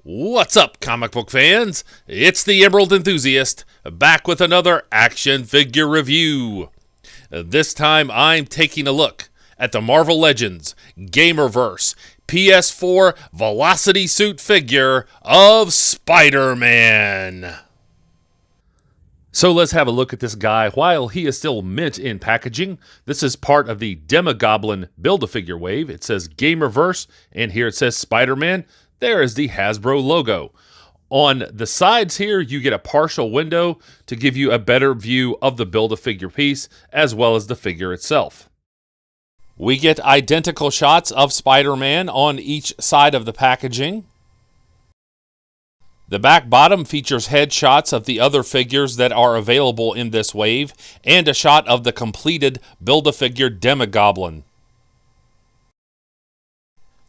What's up, comic book fans? It's the Emerald Enthusiast, back with another action figure review. This time I'm taking a look at the Marvel Legends Gamerverse PS4 Velocity Suit figure of Spider-Man. So let's have a look at this guy while he is still mint in packaging. This is part of the Demogoblin Build-A-Figure wave. It says Gamerverse, and here it says Spider-Man. There is the Hasbro logo. On the sides here, you get a partial window to give you a better view of the Build-A-Figure piece, as well as the figure itself. We get identical shots of Spider-Man on each side of the packaging. The back bottom features headshots of the other figures that are available in this wave, and a shot of the completed Build-A-Figure Demogoblin.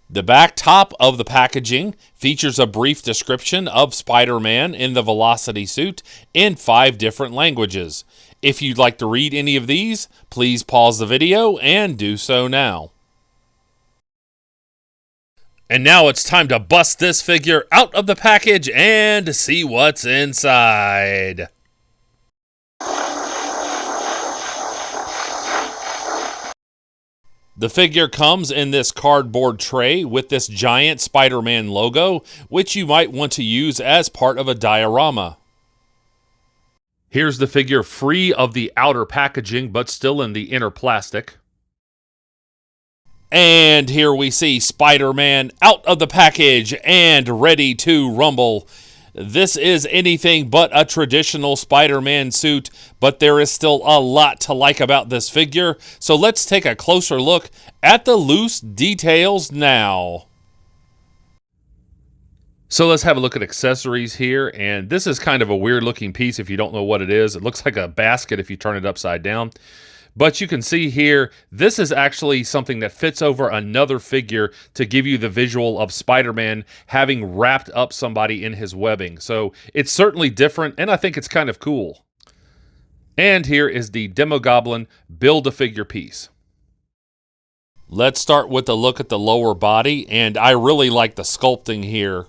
The back top of the packaging features a brief description of Spider-Man in the Velocity suit in 5 different languages. If you'd like to read any of these, please pause the video and do so now. And now it's time to bust this figure out of the package and see what's inside. The figure comes in this cardboard tray with this giant Spider-Man logo, which you might want to use as part of a diorama. Here's the figure free of the outer packaging, but still in the inner plastic. And here we see Spider-Man out of the package and ready to rumble. This is anything but a traditional Spider-Man suit, but there is still a lot to like about this figure, so let's take a closer look at the loose details now. So let's have a look at accessories here, and this is kind of a weird looking piece if you don't know what it is. It looks like a basket if you turn it upside down. But you can see here, this is actually something that fits over another figure to give you the visual of Spider-Man having wrapped up somebody in his webbing. So it's certainly different, and I think it's kind of cool. And here is the Demogoblin Build-A-Figure piece. Let's start with a look at the lower body, and I really like the sculpting here.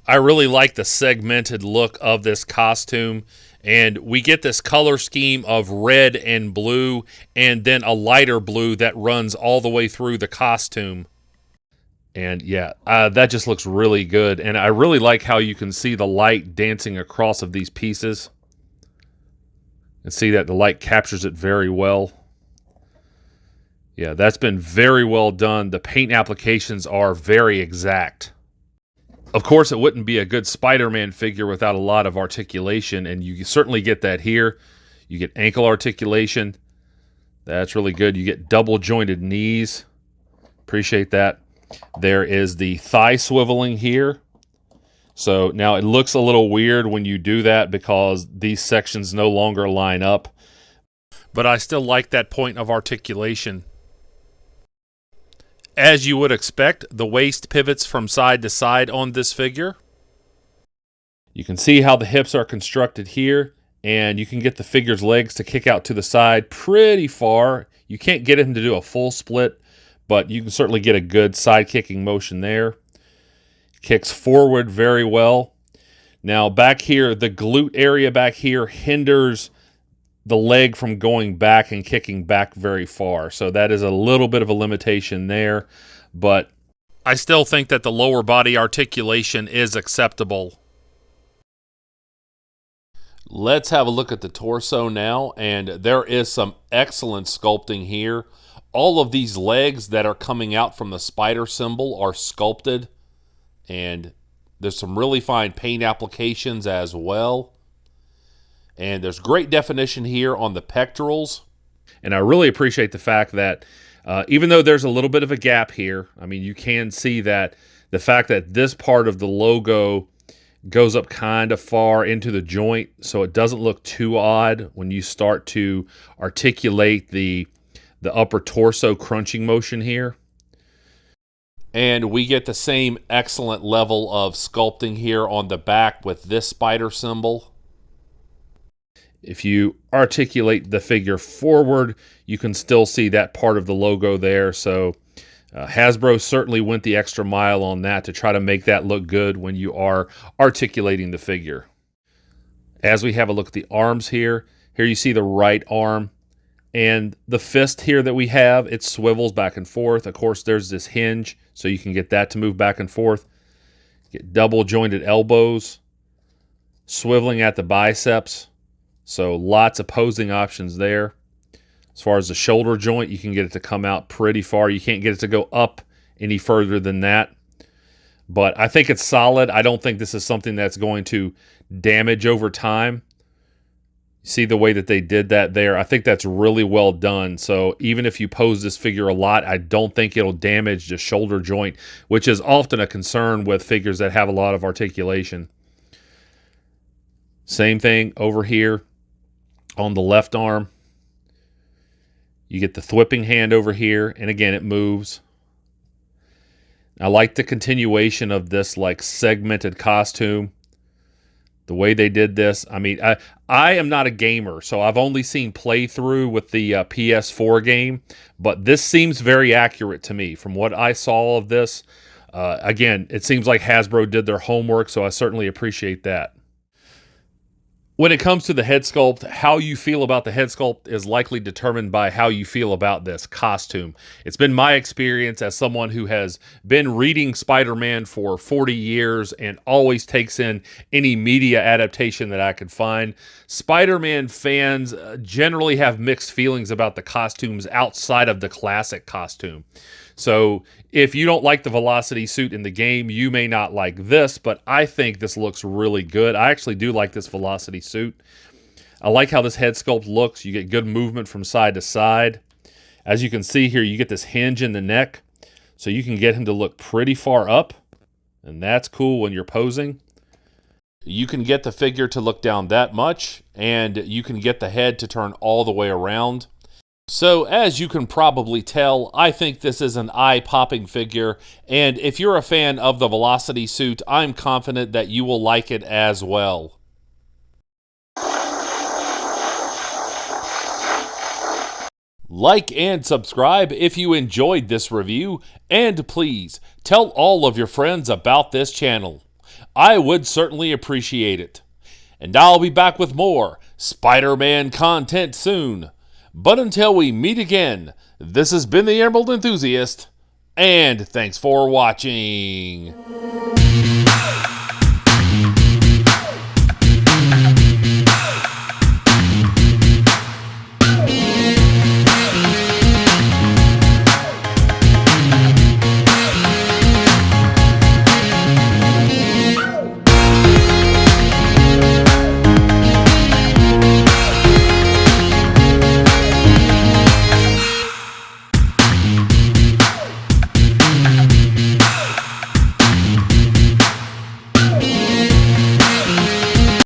I really like the segmented look of this costume. And we get this color scheme of red and blue, and then a lighter blue that runs all the way through the costume. And yeah, that just looks really good. And I really like how you can see the light dancing across of these pieces. And see that the light captures it very well. Yeah, that's been very well done. The paint applications are very exact. Of course, it wouldn't be a good Spider-Man figure without a lot of articulation, and you certainly get that here. You get ankle articulation. That's really good. You get double-jointed knees. Appreciate that. There is the thigh swiveling here. So now it looks a little weird when you do that because these sections no longer line up. But I still like that point of articulation. As you would expect, the waist pivots from side to side on this figure. You can see how the hips are constructed here, and you can get the figure's legs to kick out to the side pretty far. You can't get him to do a full split, but you can certainly get a good side kicking motion there. Kicks forward very well. Now back here, the glute area back here hinders the leg from going back and kicking back very far. So that is a little bit of a limitation there, but I still think that the lower body articulation is acceptable. Let's have a look at the torso now, and there is some excellent sculpting here. All of these legs that are coming out from the spider symbol are sculpted, and there's some really fine paint applications as well. And there's great definition here on the pectorals. And I really appreciate the fact that even though there's a little bit of a gap here, I mean, you can see that the fact that this part of the logo goes up kind of far into the joint, so it doesn't look too odd when you start to articulate the upper torso crunching motion here. And we get the same excellent level of sculpting here on the back with this spider symbol. If you articulate the figure forward, you can still see that part of the logo there. So Hasbro certainly went the extra mile on that to try to make that look good when you are articulating the figure. As we have a look at the arms here you see the right arm and the fist here that we have, it swivels back and forth. Of course, there's this hinge, so you can get that to move back and forth. Get double jointed elbows, swiveling at the biceps, so lots of posing options there. As far as the shoulder joint, you can get it to come out pretty far. You can't get it to go up any further than that. But I think it's solid. I don't think this is something that's going to damage over time. See the way that they did that there? I think that's really well done. So even if you pose this figure a lot, I don't think it'll damage the shoulder joint, which is often a concern with figures that have a lot of articulation. Same thing over here on the left arm. You get the thwipping hand over here, and again, it moves. I like the continuation of this like segmented costume. The way they did this, I mean, I am not a gamer, so I've only seen playthrough with the PS4 game, but this seems very accurate to me from what I saw of this. Again, it seems like Hasbro did their homework, so I certainly appreciate that. When it comes to the head sculpt, how you feel about the head sculpt is likely determined by how you feel about this costume. It's been my experience as someone who has been reading Spider-Man for 40 years and always takes in any media adaptation that I could find. Spider-Man fans generally have mixed feelings about the costumes outside of the classic costume. So if you don't like the Velocity suit in the game, you may not like this, but I think this looks really good. I actually do like this Velocity suit. I like how this head sculpt looks. You get good movement from side to side. As you can see here, you get this hinge in the neck, so you can get him to look pretty far up, and that's cool when you're posing. You can get the figure to look down that much, and you can get the head to turn all the way around. So, as you can probably tell, I think this is an eye-popping figure, and if you're a fan of the Velocity suit, I'm confident that you will like it as well. Like and subscribe if you enjoyed this review, and please tell all of your friends about this channel. I would certainly appreciate it. And I'll be back with more Spider-Man content soon. But until we meet again, this has been the Emerald Enthusiast, and thanks for watching.